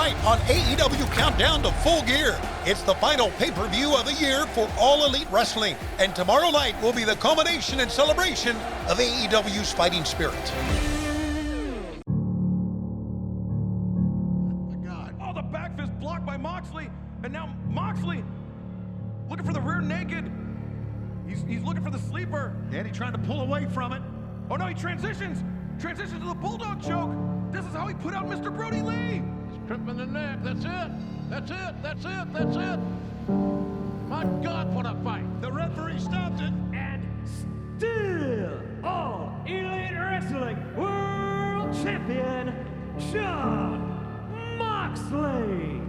night on AEW Countdown to Full Gear. It's the final pay-per-view of the year for All Elite Wrestling, and tomorrow night will be the culmination and celebration of AEW's fighting spirit. Oh my God. Oh, the back fist blocked by Moxley, and now Moxley looking for the rear naked. He's looking for the sleeper. Eddie trying to pull away from it. Oh no, he transitions to the bulldog choke. This is how he put out Mr. Brody Lee. Tripping the neck. That's it. That's it. That's it. That's it. My God, what a fight. The referee stops it. And still All Elite Wrestling World Champion, Jon Moxley.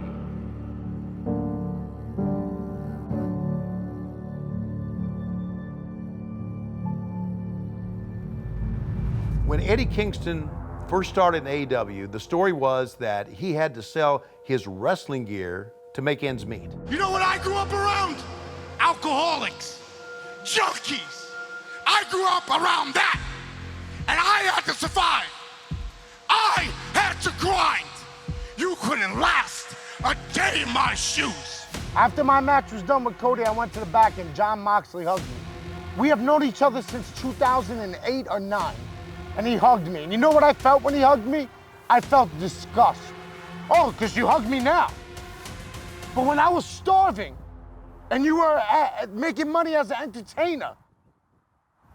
When Eddie Kingston first started in AEW, the story was that he had to sell his wrestling gear to make ends meet. You know what I grew up around? Alcoholics, junkies. I grew up around that, and I had to survive. I had to grind. You couldn't last a day in my shoes. After my match was done with Cody, I went to the back and Jon Moxley hugged me. We have known each other since 2008 or 9. And he hugged me. And you know what I felt when he hugged me? I felt disgust. Oh, because you hugged me now. But when I was starving and you were making money as an entertainer,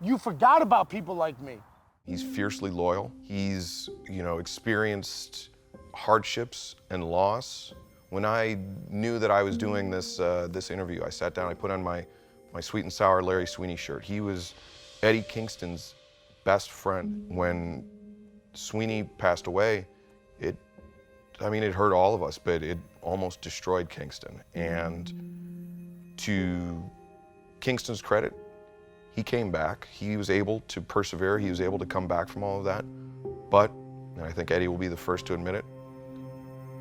you forgot about people like me. He's fiercely loyal. He's, experienced hardships and loss. When I knew that I was doing this interview, I sat down, I put on my Sweet and Sour Larry Sweeney shirt. He was Eddie Kingston's best friend. When Sweeney passed away, it hurt all of us, but it almost destroyed Kingston. And to Kingston's credit, he came back. He was able to persevere. He was able to come back from all of that. But, and I think Eddie will be the first to admit it,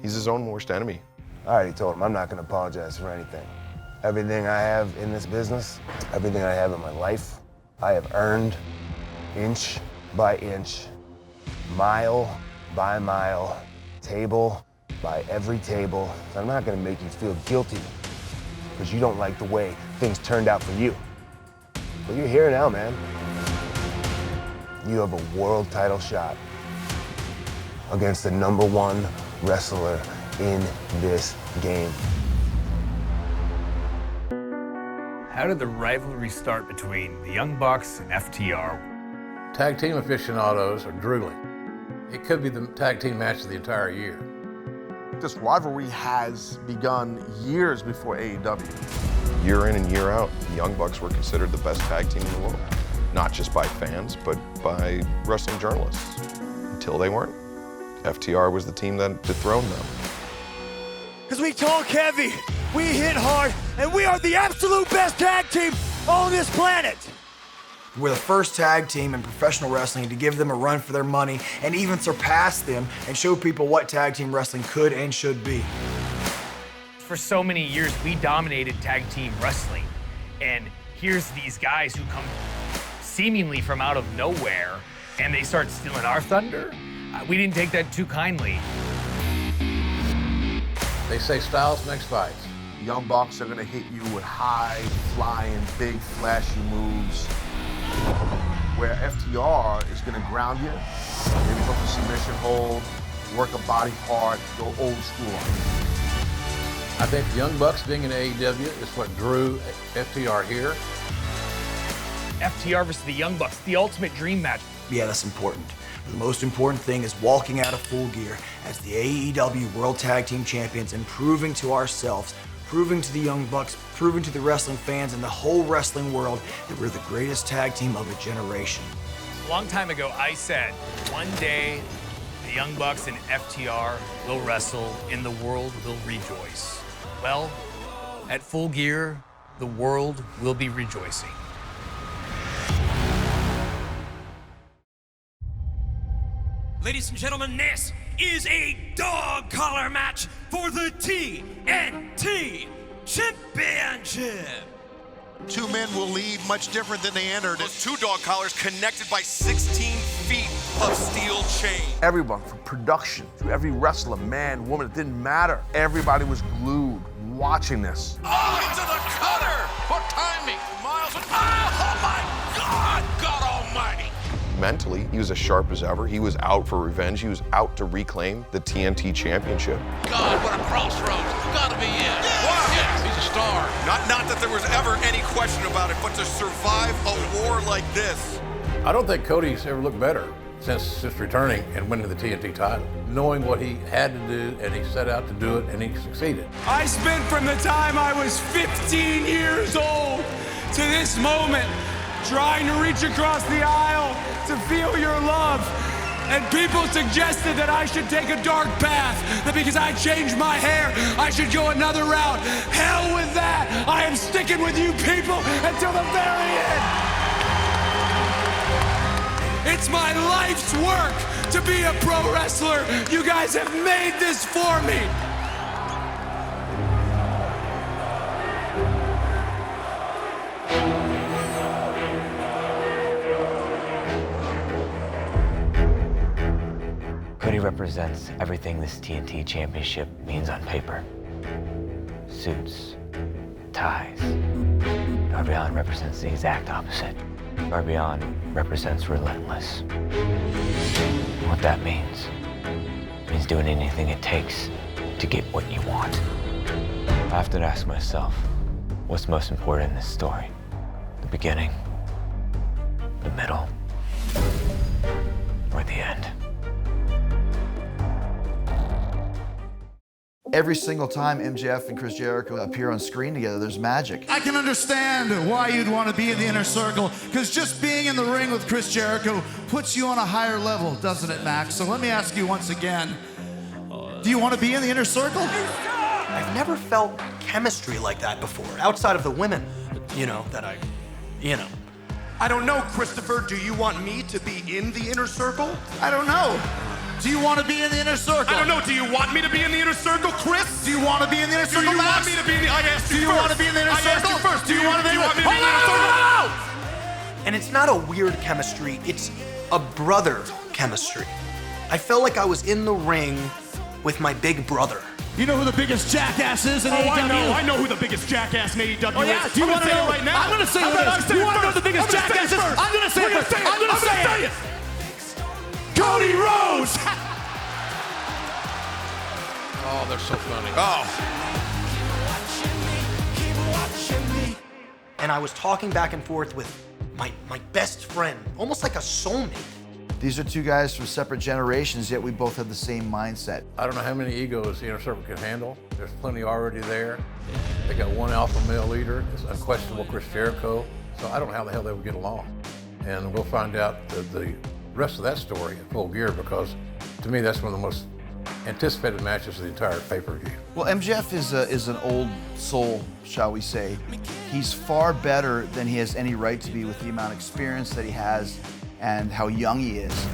he's his own worst enemy. I already told him I'm not gonna apologize for anything. Everything I have in this business, everything I have in my life, I have earned inch by inch, mile by mile, table by every table. So I'm not gonna make you feel guilty because you don't like the way things turned out for you. But you're here now, man. You have a world title shot against the #1 wrestler in this game. How did the rivalry start between the Young Bucks and FTR? Tag team aficionados are drooling. It could be the tag team match of the entire year. This rivalry has begun years before AEW. Year in and year out, the Young Bucks were considered the best tag team in the world. Not just by fans, but by wrestling journalists. Until they weren't. FTR was the team that dethroned them. Because we talk heavy, we hit hard, and we are the absolute best tag team on this planet. We're the first tag team in professional wrestling to give them a run for their money and even surpass them and show people what tag team wrestling could and should be. For so many years, we dominated tag team wrestling. And here's these guys who come seemingly from out of nowhere, and they start stealing our thunder? We didn't take that too kindly. They say styles makes fights. Young Bucks are gonna hit you with high, flying, big, flashy moves. Where FTR is gonna ground you, maybe hook a submission hold, work a body part, go old school on you. I think the Young Bucks being in AEW is what drew FTR here. FTR versus the Young Bucks, the ultimate dream match. Yeah, that's important. But the most important thing is walking out of Full Gear as the AEW World Tag Team Champions and proving to ourselves, proving to the Young Bucks, proving to the wrestling fans and the whole wrestling world that we're the greatest tag team of a generation. A long time ago, I said, one day, the Young Bucks and FTR will wrestle and the world will rejoice. Well, at Full Gear, the world will be rejoicing. Ladies and gentlemen, this is a dog collar match for the TNT Championship. Two men will leave much different than they entered. Those two dog collars connected by 16 feet. of steel chain. Everyone from production to every wrestler, man, woman, it didn't matter. Everybody was glued watching this. Oh, into the cutter! What timing? Miles and... Oh my God! God almighty! Mentally, he was as sharp as ever. He was out for revenge. He was out to reclaim the TNT championship. God, what a crossroads. Gotta be it. Yes, he's a star. Not that there was ever any question about it, but to survive a war like this. I don't think Cody's ever looked better since returning and winning the TNT title. Knowing what he had to do, and he set out to do it, and he succeeded. I spent from the time I was 15 years old to this moment trying to reach across the aisle to feel your love. And people suggested that I should take a dark path, that because I changed my hair, I should go another route. Hell with that! I am sticking with you people until the very end! It's my life's work to be a pro wrestler. You guys have made this for me. Cody represents everything this TNT championship means on paper. Suits, ties. Darby represents the exact opposite. Darby represents relentless. What that means doing anything it takes to get what you want. I have to ask myself, what's most important in this story? The beginning, the middle, or the end? Every single time MJF and Chris Jericho appear on screen together, there's magic. I can understand why you'd want to be in the inner circle, because just being in the ring with Chris Jericho puts you on a higher level, doesn't it, Max? So let me ask you once again, do you want to be in the inner circle? I've never felt chemistry like that before, outside of the women, I don't know, Christopher. Do you want me to be in the inner circle? I don't know. Do you want to be in the inner circle? I don't know. Do you want me to be in the inner circle, Chris? Do you want to be in the inner circle, Do you Max? want me to be in the... I asked you Do you first. want to be in the inner I circle? asked you first. Do you want to be in the inner circle? And it's not a weird chemistry, it's a brother chemistry. I felt like I was in the ring with my big brother. You know who the biggest jackass is in AEW? I know who the biggest jackass in AEW Oh, yeah? is. Do you want to know? It right now? I'm going to say it. You want to know who the biggest jackass is? I'm going to say it. I'm going to say it. Cody Rhodes! Oh, they're so funny. Oh. And I was talking back and forth with my best friend, almost like a soulmate. These are two guys from separate generations, yet we both have the same mindset. I don't know how many egos the Inner Circle can handle. There's plenty already there. They got one alpha male leader. It's unquestionable Chris Jericho. So I don't know how the hell they would get along. And we'll find out the rest of that story in Full Gear, because to me that's one of the most anticipated matches of the entire pay-per-view. Well, MJF is an old soul, shall we say. He's far better than he has any right to be with the amount of experience that he has and how young he is.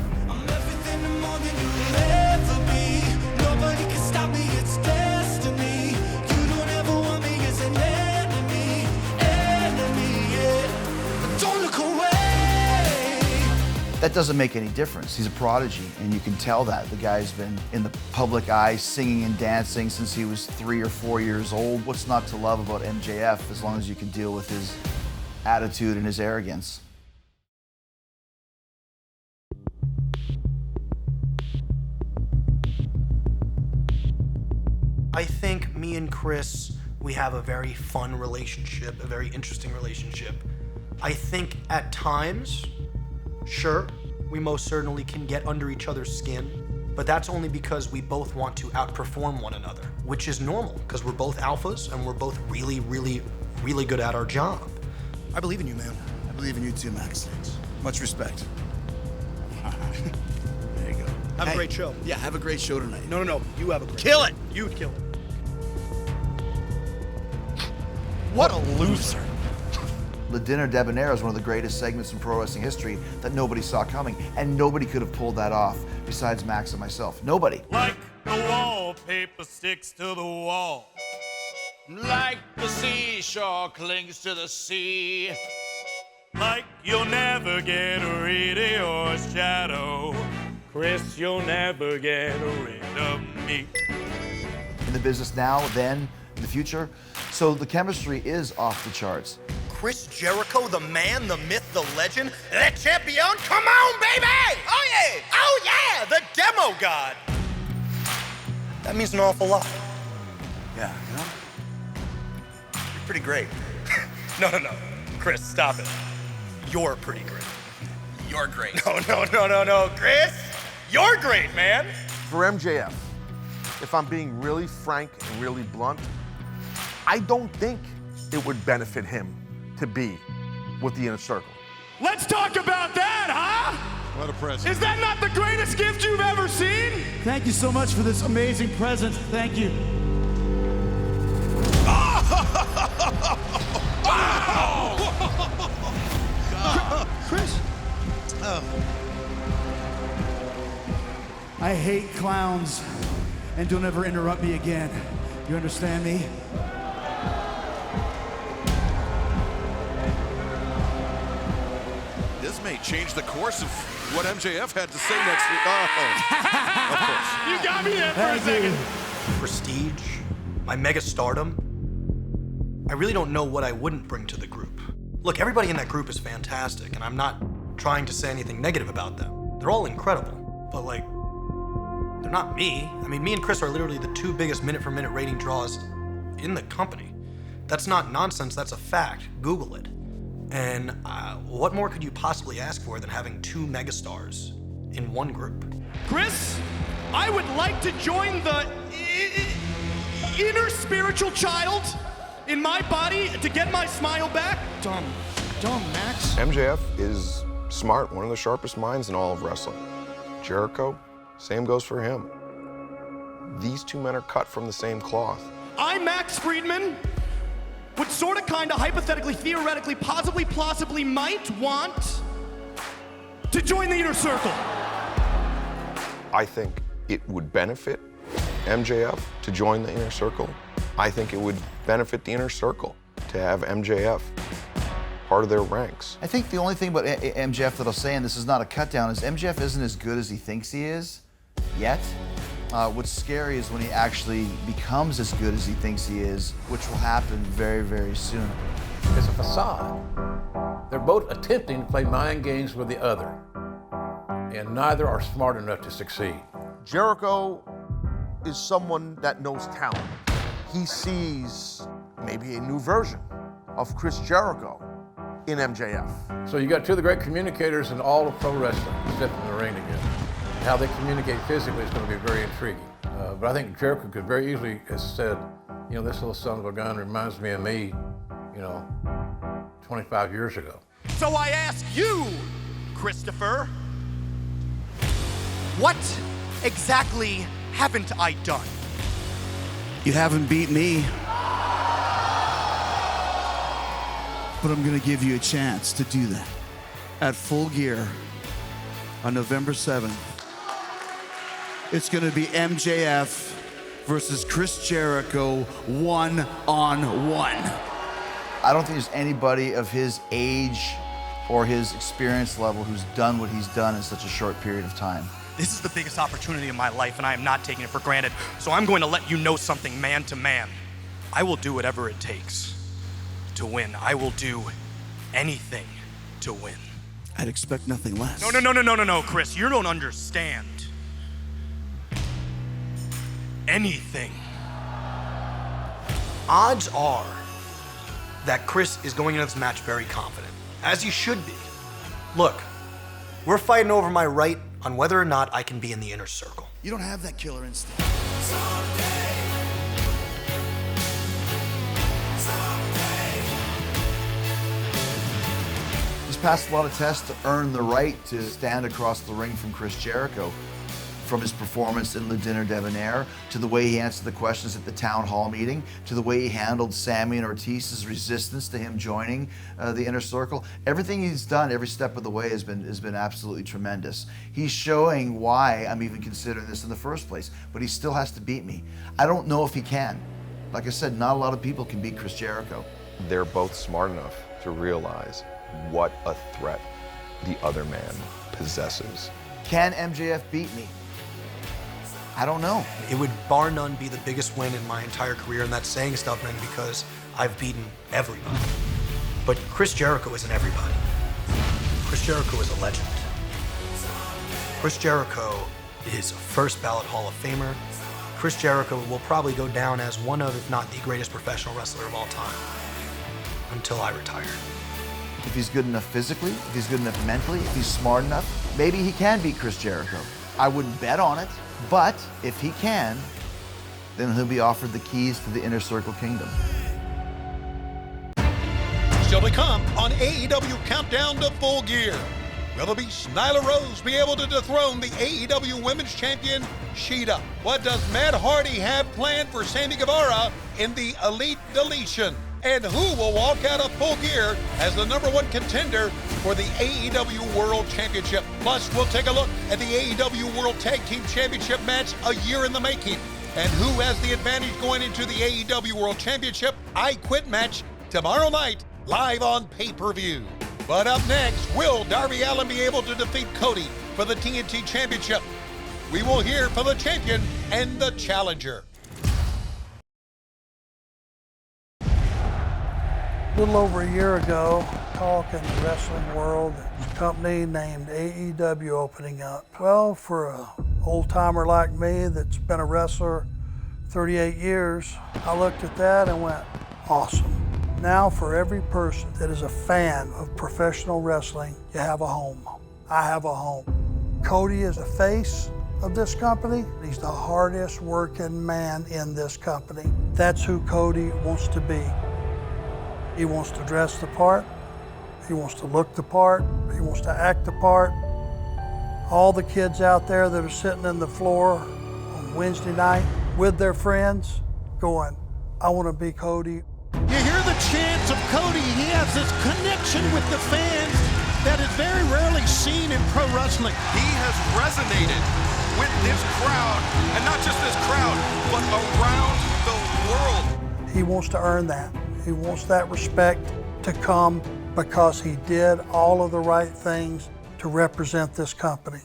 That doesn't make any difference. He's a prodigy, and you can tell that. The guy's been in the public eye singing and dancing since he was 3 or 4 years old. What's not to love about MJF, as long as you can deal with his attitude and his arrogance? I think me and Chris, we have a very fun relationship, a very interesting relationship. I think at times, sure, we most certainly can get under each other's skin, but that's only because we both want to outperform one another, which is normal, because we're both alphas and we're both really, really, really good at our job. I believe in you, man. I believe in you too, Max. Much respect. There you go. Have a great show. Yeah, have a great show tonight. No, you have a great Kill show. it! You'd kill it. What a loser. The Dinner Debonair is one of the greatest segments in pro wrestling history that nobody saw coming, and nobody could have pulled that off besides Max and myself. Nobody. Like the wallpaper sticks to the wall, like the seashore clings to the sea, like you'll never get rid of your shadow. Chris, you'll never get rid of me. In the business now, then, in the future. So the chemistry is off the charts. Chris Jericho, the man, the myth, the legend, the champion. Come on, baby! Oh yeah! Oh yeah! The demo god. That means an awful lot. Yeah, you know? You're pretty great. No. Chris, stop it. You're pretty great. You're great. No, Chris! You're great, man! For MJF, if I'm being really frank and really blunt, I don't think it would benefit him to be with the Inner Circle. Let's talk about that, huh? What a present. Is that not the greatest gift you've ever seen? Thank you so much for this amazing present. Thank you. Chris? I hate clowns, and don't ever interrupt me again. You understand me? This may change the course of what MJF had to say next week. Of course. You got me there for a second. Prestige, my mega stardom. I really don't know what I wouldn't bring to the group. Look, everybody in that group is fantastic, and I'm not trying to say anything negative about them. They're all incredible, but like, they're not me. I mean, me and Chris are literally the two biggest minute-for-minute rating draws in the company. That's not nonsense, that's a fact. Google it. And what more could you possibly ask for than having two megastars in one group? Chris, I would like to join the inner spiritual child in my body to get my smile back. Dumb Max. MJF is smart, one of the sharpest minds in all of wrestling. Jericho, same goes for him. These two men are cut from the same cloth. I'm Max Friedman. Would sort of, kind of, hypothetically, theoretically, possibly, plausibly might want to join the Inner Circle. I think it would benefit MJF to join the Inner Circle. I think it would benefit the Inner Circle to have MJF part of their ranks. I think the only thing about MJF that I'll say, and this is not a cut down, is MJF isn't as good as he thinks he is yet. What's scary is when he actually becomes as good as he thinks he is, which will happen very, very soon. It's a facade. They're both attempting to play mind games with the other, and neither are smart enough to succeed. Jericho is someone that knows talent. He sees maybe a new version of Chris Jericho in MJF. So you got two of the great communicators in all of pro wrestling stepping in the ring together. How they communicate physically is going to be very intriguing. But I think Jericho could very easily have said, you know, this little son of a gun reminds me of me, 25 years ago. So I ask you, Christopher, what exactly haven't I done? You haven't beat me. But I'm gonna give you a chance to do that. At Full Gear on November 7th, it's gonna be MJF versus Chris Jericho one-on-one. I don't think there's anybody of his age or his experience level who's done what he's done in such a short period of time. This is the biggest opportunity of my life, and I am not taking it for granted. So I'm going to let you know something man to man. I will do whatever it takes to win. I will do anything to win. I'd expect nothing less. No, Chris, you don't understand. Anything. Odds are that Chris is going into this match very confident, as he should be. Look, we're fighting over my right on whether or not I can be in the Inner Circle. You don't have that killer instinct. He's passed a lot of tests to earn the right to stand across the ring from Chris Jericho. From his performance in Le Dinner Debonair, to the way he answered the questions at the town hall meeting, to the way he handled Sammy and Ortiz's resistance to him joining the Inner Circle. Everything he's done, every step of the way has been absolutely tremendous. He's showing why I'm even considering this in the first place, but he still has to beat me. I don't know if he can. Like I said, not a lot of people can beat Chris Jericho. They're both smart enough to realize what a threat the other man possesses. Can MJF beat me? I don't know. It would bar none be the biggest win in my entire career, and that's saying stuff, man, because I've beaten everybody. But Chris Jericho isn't everybody. Chris Jericho is a legend. Chris Jericho is a first ballot Hall of Famer. Chris Jericho will probably go down as one of, if not the greatest professional wrestler of all time, until I retire. If he's good enough physically, if he's good enough mentally, if he's smart enough, maybe he can beat Chris Jericho. I wouldn't bet on it, but if he can, then he'll be offered the keys to the Inner Circle Kingdom. Still to come on AEW Countdown to Full Gear. Will the Beast Nyla Rose be able to dethrone the AEW Women's Champion, Shida? What does Matt Hardy have planned for Sammy Guevara in the Elite Deletion? And who will walk out of Full Gear as the #1 contender for the AEW World Championship? Plus, we'll take a look at the AEW World Tag Team Championship match a year in the making. And who has the advantage going into the AEW World Championship I Quit match tomorrow night, live on pay-per-view. But up next, will Darby Allin be able to defeat Cody for the TNT Championship? We will hear from the champion and the challenger. A little over a year ago, talk in the wrestling world, a company named AEW opening up. Well, for an old-timer like me that's been a wrestler 38 years, I looked at that and went, awesome. Now for every person that is a fan of professional wrestling, you have a home. I have a home. Cody is the face of this company. He's the hardest working man in this company. That's who Cody wants to be. He wants to dress the part. He wants to look the part. He wants to act the part. All the kids out there that are sitting on the floor on Wednesday night with their friends going, I want to be Cody. You hear the chants of Cody. He has this connection with the fans that is very rarely seen in pro wrestling. He has resonated with this crowd, and not just this crowd, but around the world. He wants to earn that. He wants that respect to come because he did all of the right things to represent this company.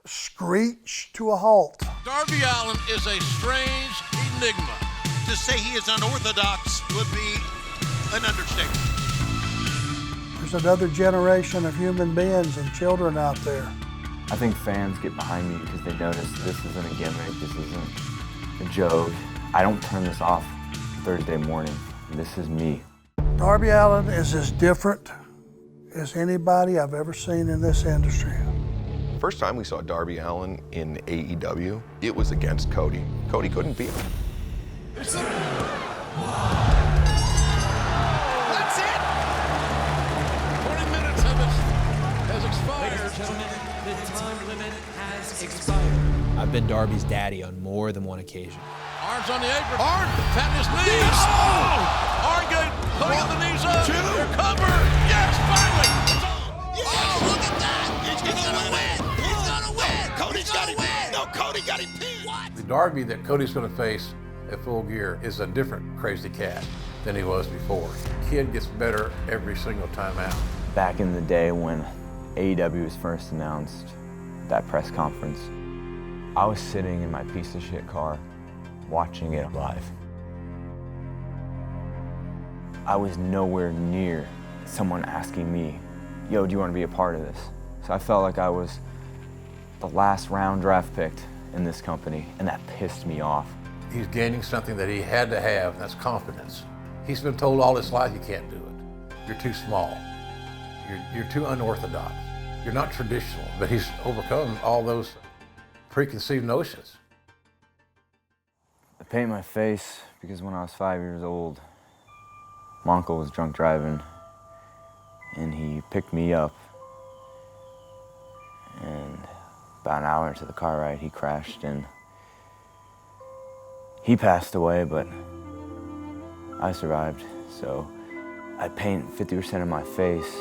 Screech to a halt. Darby Allin is a strange enigma. To say he is unorthodox would be an understatement. There's another generation of human beings and children out there. I think fans get behind me because they notice this isn't a gimmick, this isn't a joke. I don't turn this off Thursday morning. This is me. Darby Allin is as different as anybody I've ever seen in this industry. First time we saw Darby Allin in AEW, it was against Cody. Cody couldn't beat him. That's it! 20 minutes has expired. Ladies and gentlemen, the time limit has expired. I've been Darby's daddy on more than one occasion. Arms on the apron. Arn defending his knees. Oh! Arn putting the knees up. They're covered. Yes, finally. Oh, look at that! He's gonna win! He's gonna win! Cody's got him! No, Cody got him pinned! What? The Darby that Cody's going to face at Full Gear is a different crazy cat than he was before. Kid gets better every single time out. Back in the day when AEW was first announced, that press conference, I was sitting in my piece of shit car watching it live. I was nowhere near someone asking me, yo, do you want to be a part of this? So I felt like I was the last round draft picked in this company, and that pissed me off. He's gaining something that he had to have, and that's confidence. He's been told all his life you can't do it. You're too small. You're too unorthodox. You're not traditional, but he's overcome all those preconceived notions. I paint my face because when I was 5 years old, my uncle was drunk driving, and he picked me up, and about an hour into the car ride, he crashed, and he passed away, but I survived. So I paint 50% of my face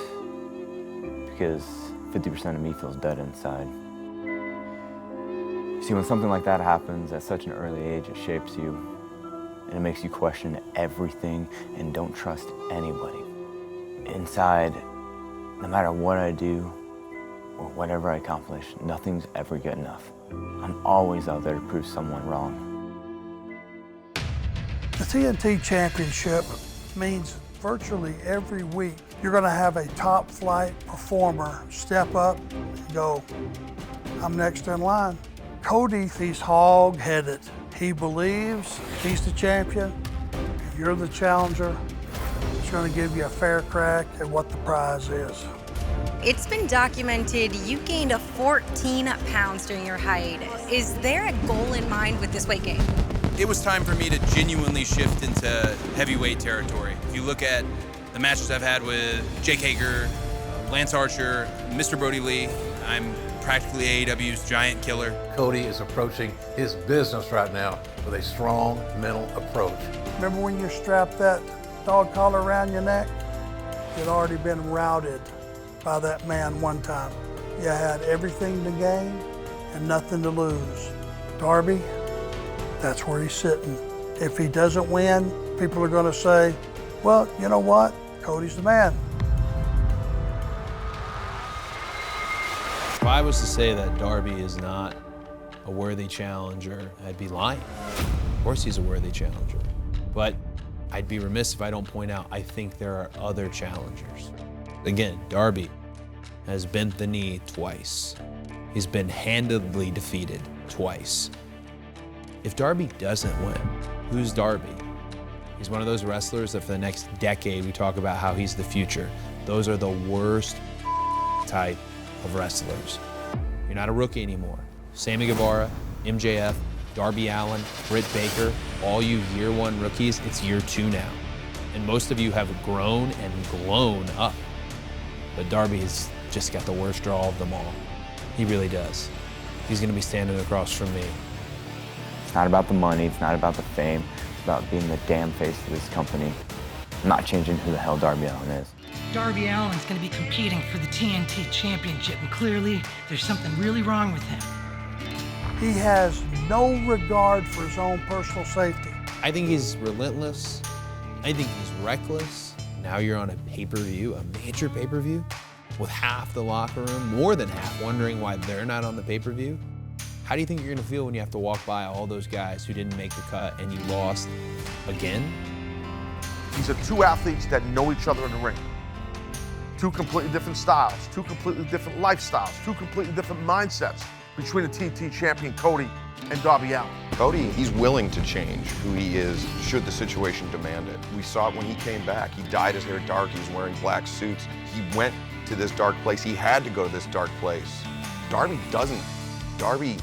because 50% of me feels dead inside. See, when something like that happens at such an early age, it shapes you, and it makes you question everything and don't trust anybody. Inside, no matter what I do, or whatever I accomplish, nothing's ever good enough. I'm always out there to prove someone wrong. The TNT Championship means virtually every week you're going to have a top flight performer step up and go, I'm next in line. Cody, he's hog-headed. He believes he's the champion, you're the challenger. He's going to give you a fair crack at what the prize is. It's been documented you gained 14 pounds during your hiatus. Is there a goal in mind with this weight gain? It was time for me to genuinely shift into heavyweight territory. If you look at the matches I've had with Jake Hager, Lance Archer, Mr. Brody Lee, I'm practically AEW's giant killer. Cody is approaching his business right now with a strong mental approach. Remember when you strapped that dog collar around your neck? You'd already been routed by that man one time. You had everything to gain and nothing to lose. Darby, that's where he's sitting. If he doesn't win, people are gonna say, well, you know what? Cody's the man. If I was to say that Darby is not a worthy challenger, I'd be lying. Of course he's a worthy challenger. But I'd be remiss if I don't point out I think there are other challengers. Again, Darby has bent the knee twice. He's been handedly defeated twice. If Darby doesn't win, who's Darby? He's one of those wrestlers that for the next decade we talk about how he's the future. Those are the worst type of wrestlers. You're not a rookie anymore. Sammy Guevara, MJF, Darby Allin, Britt Baker, all you year one rookies, it's year two now. And most of you have grown and glown up. But Darby has just got the worst draw of them all. He really does. He's gonna be standing across from me. It's not about the money, it's not about the fame, it's about being the damn face of this company. I'm not changing who the hell Darby Allin is. Darby Allin's going to be competing for the TNT Championship, and clearly there's something really wrong with him. He has no regard for his own personal safety. I think he's relentless. I think he's reckless. Now you're on a pay-per-view, a major pay-per-view, with half the locker room, more than half, wondering why they're not on the pay-per-view. How do you think you're gonna feel when you have to walk by all those guys who didn't make the cut and you lost again? These are two athletes that know each other in the ring. Two completely different styles, two completely different lifestyles, two completely different mindsets between the TNT champion Cody and Darby Allin. Cody, he's willing to change who he is should the situation demand it. We saw it when he came back. He dyed his hair dark, he was wearing black suits. He went to this dark place. He had to go to this dark place. Darby doesn't. Darby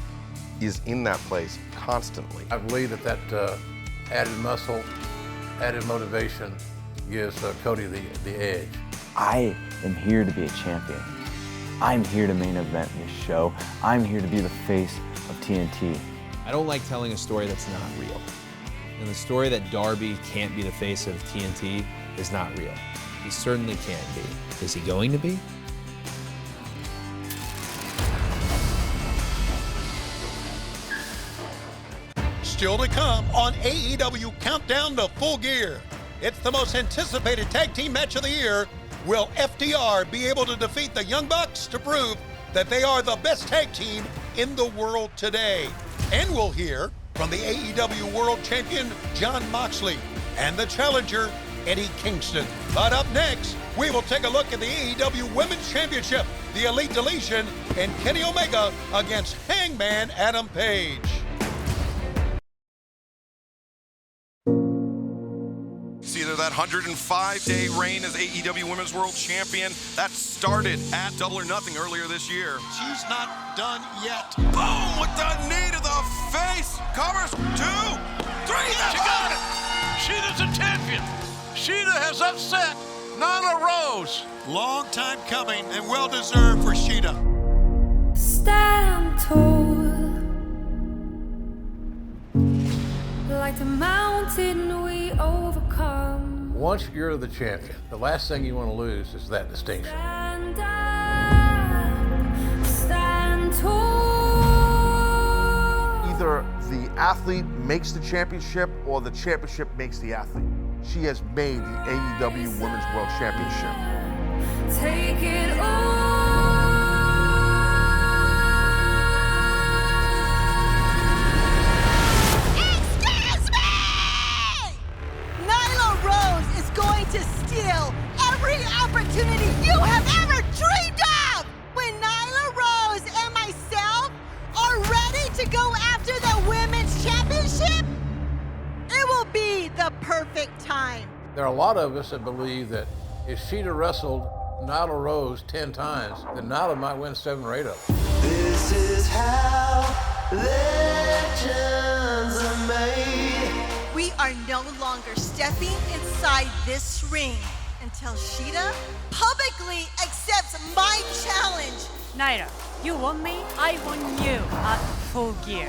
is in that place constantly. I believe that added muscle, added motivation gives Cody the edge. I am here to be a champion. I'm here to main event this show. I'm here to be the face of TNT. I don't like telling a story that's not real. And the story that Darby can't be the face of TNT is not real. He certainly can't be. Is he going to be? Still to come on AEW Countdown to Full Gear. It's the most anticipated tag team match of the year. Will FTR be able to defeat the Young Bucks to prove that they are the best tag team in the world today? And we'll hear from the AEW World Champion Jon Moxley and the challenger Eddie Kingston. But up next, we will take a look at the AEW Women's Championship, the Elite Deletion, and Kenny Omega against Hangman Adam Page. It's either that 105-day reign as AEW Women's World Champion that started at Double or Nothing earlier this year. She's not done yet. Boom! With the knee to the face. Covers 2, 3. She got it. Sheeta's a champion. Sheeta has upset Nyla Rose. Long time coming and well-deserved for Sheeta. Stand tall, like the mountain we overcome. Once you're the champion, the last thing you want to lose is that distinction. Stand up, stand tall. Either the athlete makes the championship or the championship makes the athlete. She has made the AEW Women's World Championship. Take it all. perfect time. There are a lot of us that believe that if Sheeta wrestled Nyla Rose 10 times, then Nyla might win 7 or 8 of them. This is how legends are made. We are no longer stepping inside this ring until Sheeta publicly accepts my challenge. Naira, you want me, I want you at Full Gear.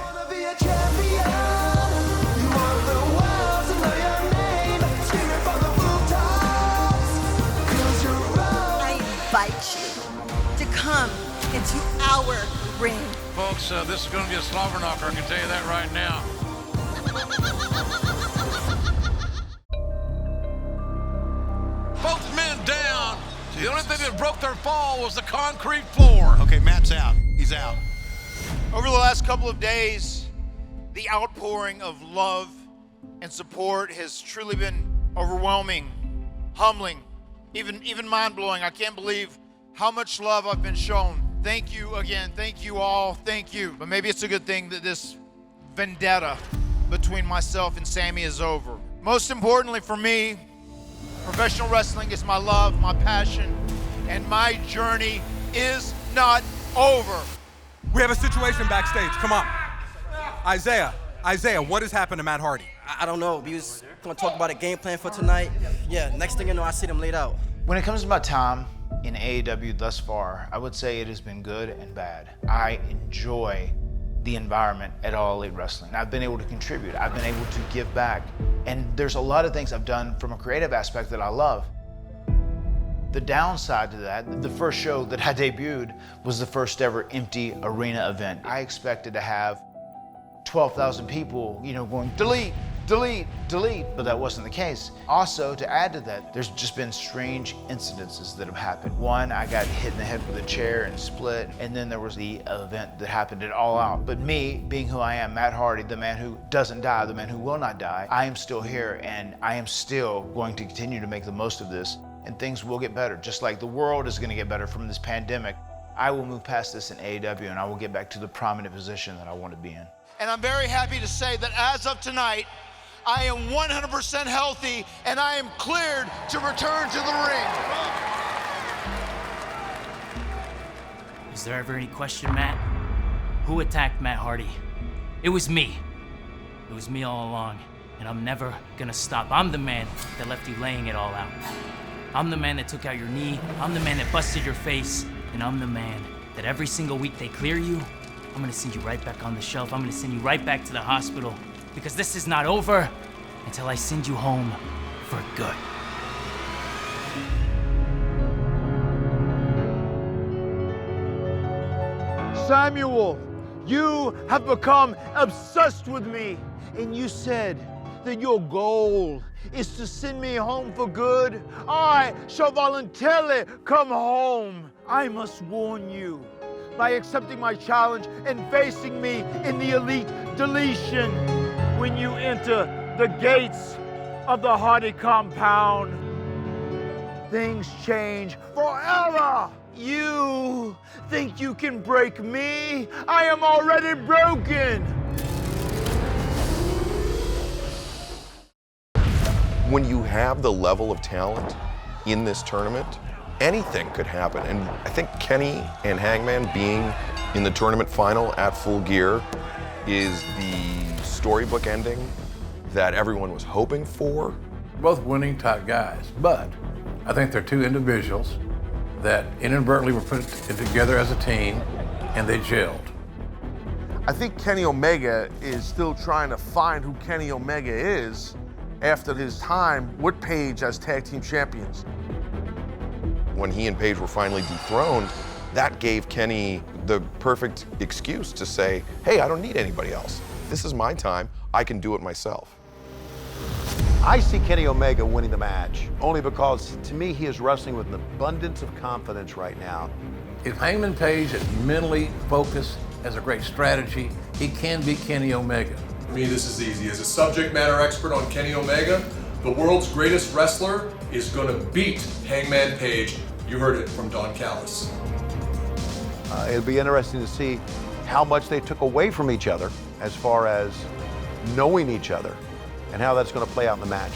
I invite you to come into our ring. Folks, this is going to be a slobber knocker, I can tell you that right now. Both men down. The only thing that broke their fall was the concrete floor. Okay, Matt's out. He's out. Over the last couple of days, the outpouring of love and support has truly been overwhelming, humbling, even mind-blowing. I can't believe how much love I've been shown. Thank you again. Thank you all. Thank you. But maybe it's a good thing that this vendetta between myself and Sammy is over. Most importantly for me, professional wrestling is my love, my passion, and my journey is not over. We have a situation backstage. Come on. Isaiah, what has happened to Matt Hardy? I don't know. We was going to talk about a game plan for tonight. Yeah, next thing you know, I see them laid out. When it comes to my time in AEW thus far, I would say it has been good and bad. I enjoy the environment at All Elite Wrestling. I've been able to contribute. I've been able to give back. And there's a lot of things I've done from a creative aspect that I love. The downside to that, the first show that I debuted was the first ever empty arena event. I expected to have 12,000 people, going delete, delete, delete, but that wasn't the case. Also, to add to that, there's just been strange incidences that have happened. One, I got hit in the head with a chair and split, and then there was the event that happened at All Out. But me, being who I am, Matt Hardy, the man who doesn't die, the man who will not die, I am still here, and I am still going to continue to make the most of this, and things will get better. Just like the world is gonna get better from this pandemic, I will move past this in AEW, and I will get back to the prominent position that I want to be in. And I'm very happy to say that as of tonight, I am 100% healthy and I am cleared to return to the ring. Is there ever any question, Matt? Who attacked Matt Hardy? It was me. It was me all along, and I'm never gonna stop. I'm the man that left you laying it all out. I'm the man that took out your knee. I'm the man that busted your face. And I'm the man that every single week they clear you, I'm gonna send you right back on the shelf. I'm gonna send you right back to the hospital, because this is not over until I send you home for good. Samuel, you have become obsessed with me, and you said that your goal is to send me home for good. I shall voluntarily come home. I must warn you, by accepting my challenge and facing me in the Elite Deletion, when you enter the gates of the Hardy compound, things change forever. You think you can break me? I am already broken. When you have the level of talent in this tournament, anything could happen. And I think Kenny and Hangman being in the tournament final at Full Gear is the storybook ending that everyone was hoping for. Both winning type guys, but I think they're two individuals that inadvertently were put together as a team and they gelled. I think Kenny Omega is still trying to find who Kenny Omega is after his time with Paige as tag team champions. When he and Paige were finally dethroned, that gave Kenny the perfect excuse to say, hey, I don't need anybody else. This is my time. I can do it myself. I see Kenny Omega winning the match, only because, to me, he is wrestling with an abundance of confidence right now. If Hangman Page is mentally focused, has a great strategy, he can beat Kenny Omega. For me, this is easy. As a subject matter expert on Kenny Omega, the world's greatest wrestler is going to beat Hangman Page. You heard it from Don Callis. It'll be interesting to see how much they took away from each other as far as knowing each other and how that's going to play out in the match.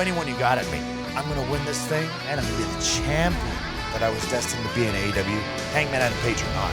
Anyone you got at me, I'm gonna win this thing, and I'm gonna be the champion that I was destined to be in AEW, Hangman Adam Page or not.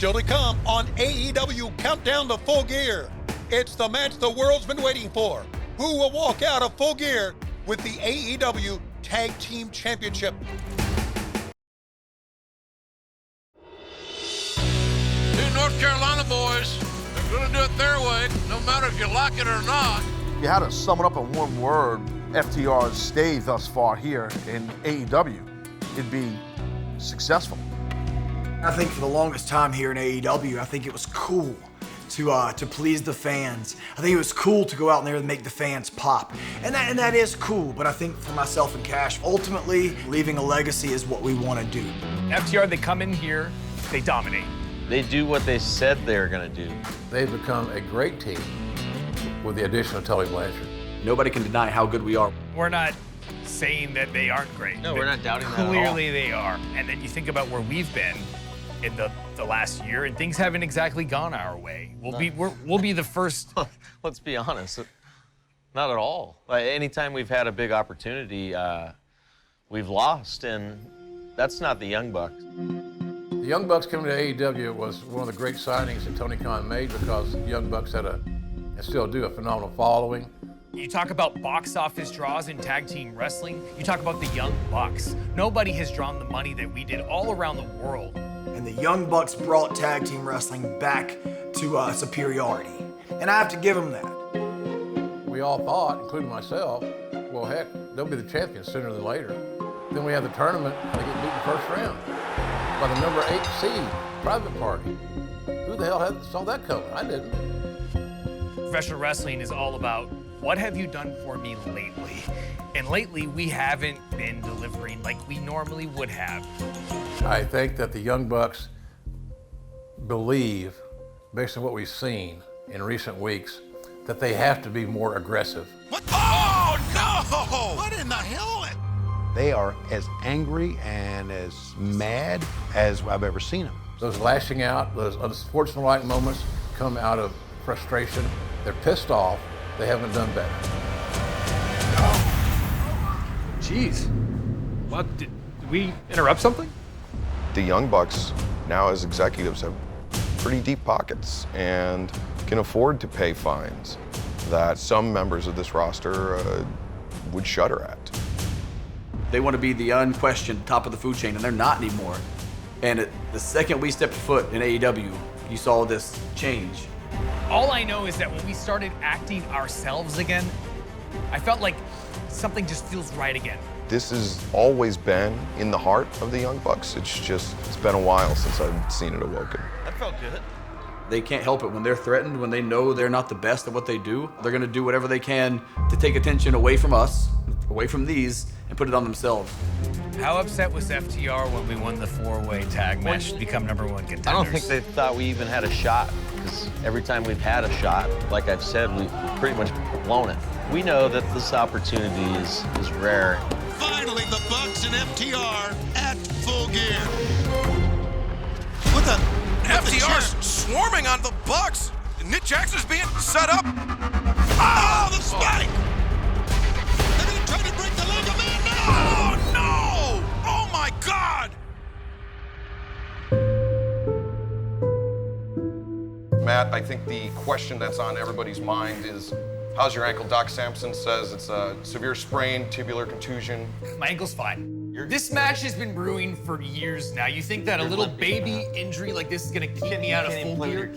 Still to come on AEW Countdown to Full Gear. It's the match the world's been waiting for. Who will walk out of Full Gear with the AEW Tag Team Championship? Two North Carolina boys, they're gonna do it their way, no matter if you like it or not. If you had to sum it up in one word, FTR's stay thus far here in AEW, it'd be successful. I think for the longest time here in AEW, I think it was cool to please the fans. I think it was cool to go out there and make the fans pop. And that is cool, but I think for myself and Cash, ultimately, leaving a legacy is what we want to do. FTR, they come in here, they dominate. They do what they said they're going to do. They've become a great team with the addition of Tully Blanchard. Nobody can deny how good we are. We're not saying that they aren't great. No, we're not doubting that at all. Clearly they are. And then you think about where we've been in the last year, and things haven't exactly gone our way. We'll be the first. Let's be honest, not at all. Anytime we've had a big opportunity, we've lost, and that's not the Young Bucks. The Young Bucks coming to AEW was one of the great signings that Tony Khan made because the Young Bucks had and still do, a phenomenal following. You talk about box office draws in tag team wrestling, you talk about the Young Bucks. Nobody has drawn the money that we did all around the world. And the Young Bucks brought tag team wrestling back to superiority. And I have to give them that. We all thought, including myself, well, heck, they'll be the champions sooner than later. Then we have the tournament, they get beat in the first round by the number 8 seed, Private Party. Who the hell saw that coming? I didn't. Professional wrestling is all about, what have you done for me lately? And lately, we haven't been delivering like we normally would have. I think that the Young Bucks believe, based on what we've seen in recent weeks, that they have to be more aggressive. What? Oh, no! What in the hell? They are as angry and as mad as I've ever seen them. Those lashing out, those unsportsmanlike moments come out of frustration. They're pissed off. They haven't done better. Jeez. What, did we interrupt something? The Young Bucks now as executives have pretty deep pockets and can afford to pay fines that some members of this roster would shudder at. They want to be the unquestioned top of the food chain, and they're not anymore. And the second we stepped foot in AEW, you saw this change. All I know is that when we started acting ourselves again, I felt like something just feels right again. This has always been in the heart of the Young Bucks. It's been a while since I've seen it awoken. That felt good. They can't help it when they're threatened, when they know they're not the best at what they do. They're going to do whatever they can to take attention away from us, away from these and put it on themselves. How upset was FTR when we won the 4-way tag match to become #1 contenders? I don't think they thought we even had a shot, because every time we've had a shot, like I've said, we've pretty much blown it. We know that this opportunity is rare. Finally, the Bucks and FTR at Full Gear. What the? FTR's swarming on the Bucks. Nick Jackson's being set up. Oh, the spike! They're gonna try to break the leg of man now! Oh, no! Oh, my God! Matt, I think the question that's on everybody's mind is, how's your ankle? Doc Sampson says it's a severe sprain, tubular contusion. My ankle's fine. This match has been brewing for years now. You think that a little baby injury like this is gonna keep me out of Full Gear?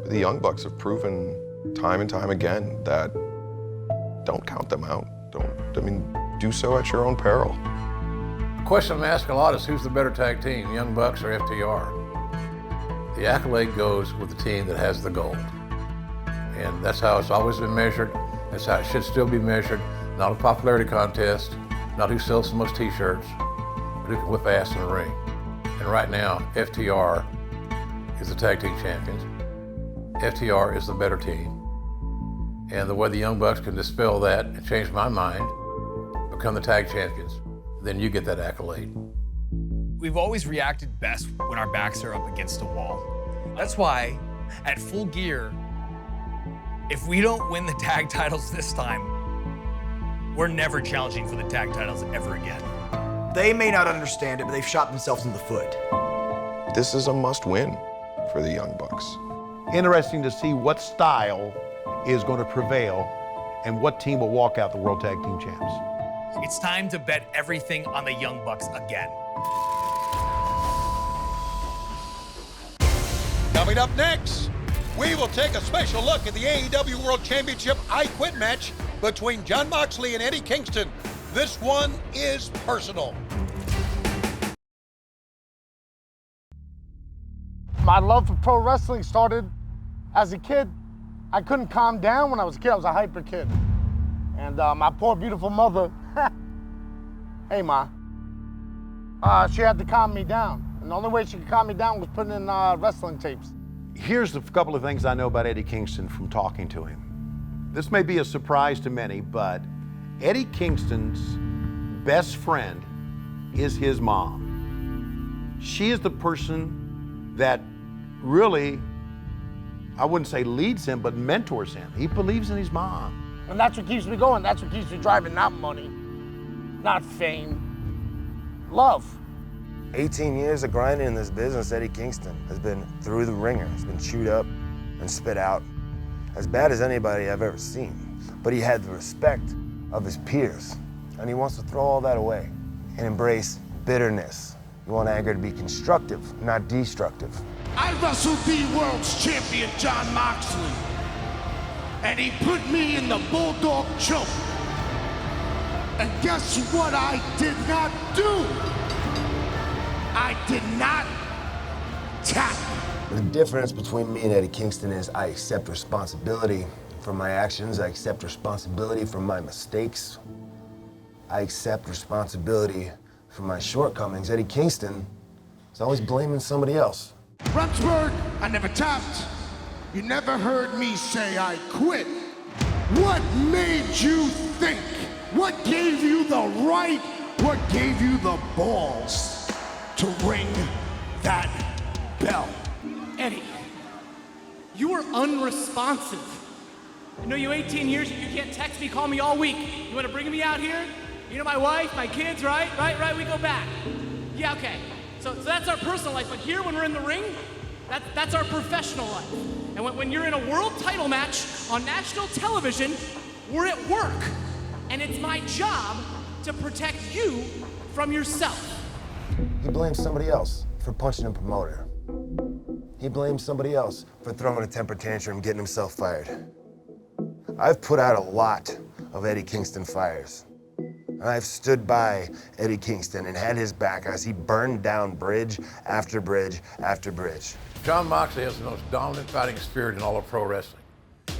The Young Bucks have proven time and time again that don't count them out. Do so at your own peril. The question I'm asking a lot is, who's the better tag team, Young Bucks or FTR? The accolade goes with the team that has the gold. And that's how it's always been measured. That's how it should still be measured. Not a popularity contest, not who sells the most t-shirts, but who can whip ass in the ring. And right now, FTR is the tag team champions. FTR is the better team. And the way the Young Bucks can dispel that and change my mind, become the tag champions, then you get that accolade. We've always reacted best when our backs are up against a wall. That's why at Full Gear, if we don't win the tag titles this time, we're never challenging for the tag titles ever again. They may not understand it, but they've shot themselves in the foot. This is a must-win for the Young Bucks. Interesting to see what style is going to prevail and what team will walk out the World Tag Team Champs. It's time to bet everything on the Young Bucks again. Coming up next, we will take a special look at the AEW World Championship I Quit match between Jon Moxley and Eddie Kingston. This one is personal. My love for pro wrestling started as a kid. I couldn't calm down when I was a kid. I was a hyper kid. And my poor, beautiful mother, hey, Ma, she had to calm me down. And the only way she could calm me down was putting in wrestling tapes. Here's a couple of things I know about Eddie Kingston from talking to him. This may be a surprise to many, but Eddie Kingston's best friend is his mom. She is the person that really, I wouldn't say leads him, but mentors him. He believes in his mom. And that's what keeps me going. That's what keeps me driving. Not money, not fame, love. 18 years of grinding in this business, Eddie Kingston has been through the ringer. He's been chewed up and spit out. As bad as anybody I've ever seen. But he had the respect of his peers. And he wants to throw all that away and embrace bitterness. You want anger to be constructive, not destructive. I wrestled the world's champion, Jon Moxley. And he put me in the Bulldog choke. And guess what I did not do? I did not tap. The difference between me and Eddie Kingston is I accept responsibility for my actions. I accept responsibility for my mistakes. I accept responsibility for my shortcomings. Eddie Kingston is always blaming somebody else. Remsburg, I never tapped. You never heard me say I quit. What made you think? What gave you the right? What gave you the balls to ring that bell? Eddie, you are unresponsive. I know you 18 years, you can't text me, call me all week. You want to bring me out here? You know my wife, my kids, right? Right, we go back. Yeah, okay. So that's our personal life, but here when we're in the ring, that's our professional life. And when you're in a world title match on national television, we're at work. And it's my job to protect you from yourself. He blames somebody else for punching a promoter. He blames somebody else for throwing a temper tantrum, getting himself fired. I've put out a lot of Eddie Kingston fires. And I've stood by Eddie Kingston and had his back as he burned down bridge after bridge after bridge. Jon Moxley has the most dominant fighting spirit in all of pro wrestling.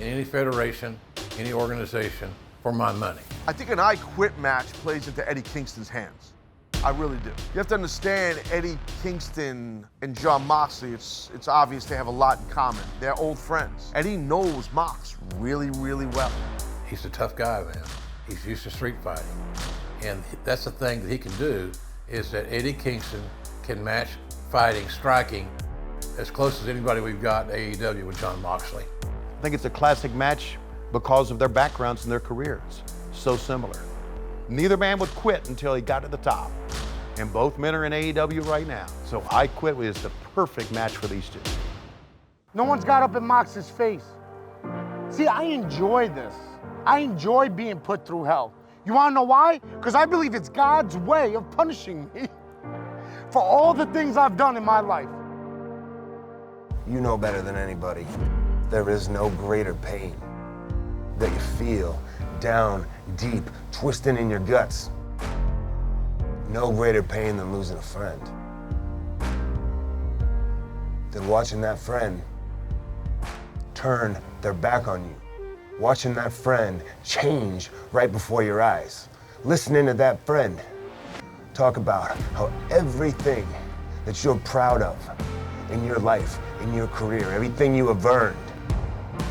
In any federation, any organization, for my money. I think an I Quit match plays into Eddie Kingston's hands. I really do. You have to understand Eddie Kingston and Jon Moxley, it's obvious they have a lot in common. They're old friends. Eddie knows Mox really, really well. He's a tough guy, man. He's used to street fighting. And that's the thing that he can do, is that Eddie Kingston can match fighting, striking, as close as anybody we've got in AEW with Jon Moxley. I think it's a classic match because of their backgrounds and their careers. So similar. Neither man would quit until he got to the top. And both men are in AEW right now. So I Quit was the perfect match for these two. No one's got up in Mox's face. See, I enjoy this. I enjoy being put through hell. You wanna know why? Because I believe it's God's way of punishing me for all the things I've done in my life. You know better than anybody. There is no greater pain that you feel down deep, twisting in your guts. No greater pain than losing a friend. Than watching that friend turn their back on you. Watching that friend change right before your eyes. Listening to that friend talk about how everything that you're proud of in your life, in your career, everything you have earned,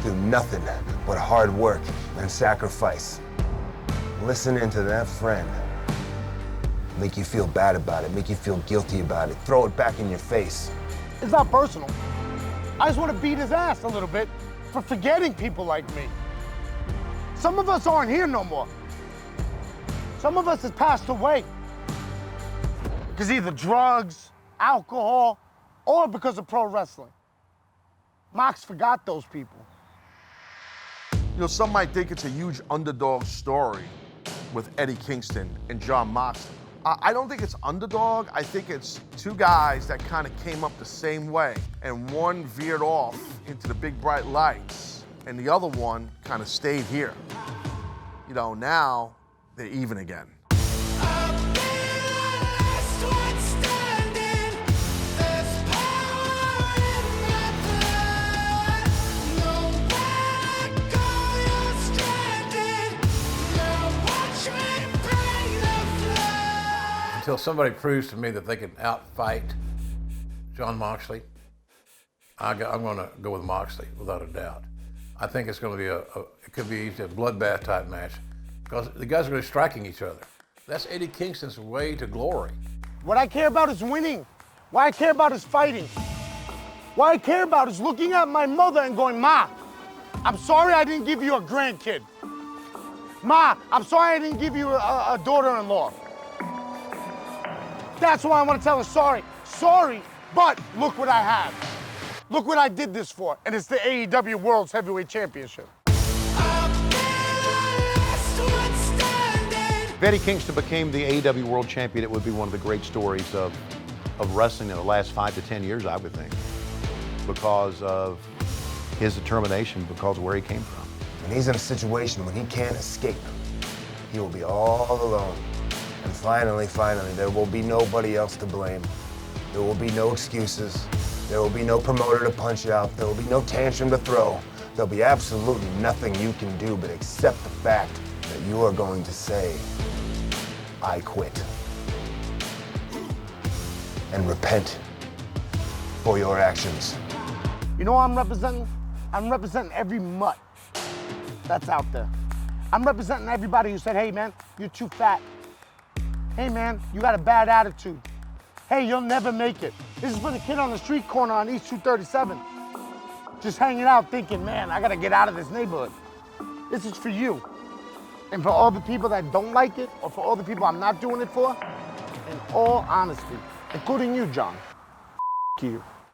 through nothing but hard work and sacrifice. Listening to that friend make you feel bad about it, make you feel guilty about it, throw it back in your face. It's not personal. I just want to beat his ass a little bit for forgetting people like me. Some of us aren't here no more. Some of us have passed away. Because either drugs, alcohol, or because of pro wrestling. Mox forgot those people. You know, some might think it's a huge underdog story with Eddie Kingston and Jon Moxley. I don't think it's underdog. I think it's two guys that kind of came up the same way, and one veered off into the big bright lights, and the other one kind of stayed here. You know, now they're even again. Until somebody proves to me that they can outfight Jon Moxley, I'm going to go with Moxley without a doubt. I think it's going to be it could be a bloodbath type match because the guys are going to be striking each other. That's Eddie Kingston's way to glory. What I care about is winning. What I care about is fighting. What I care about is looking at my mother and going, Ma, I'm sorry I didn't give you a grandkid. Ma, I'm sorry I didn't give you a daughter-in-law. That's why I want to tell her sorry. Sorry, but look what I have. Look what I did this for, and it's the AEW World's Heavyweight Championship. If Eddie Kingston became the AEW World Champion, it would be one of the great stories of wrestling in the last 5 to 10 years, I would think, because of his determination, because of where he came from. When he's in a situation when he can't escape, he will be all alone. And finally, there will be nobody else to blame. There will be no excuses. There will be no promoter to punch out. There will be no tantrum to throw. There'll be absolutely nothing you can do but accept the fact that you are going to say, I quit. And repent for your actions. You know what I'm representing? I'm representing every mutt that's out there. I'm representing everybody who said, hey man, you're too fat. Hey man, you got a bad attitude. Hey, you'll never make it. This is for the kid on the street corner on East 237. Just hanging out thinking, man, I gotta get out of this neighborhood. This is for you. And for all the people that don't like it, or for all the people I'm not doing it for, in all honesty, including you, John, you.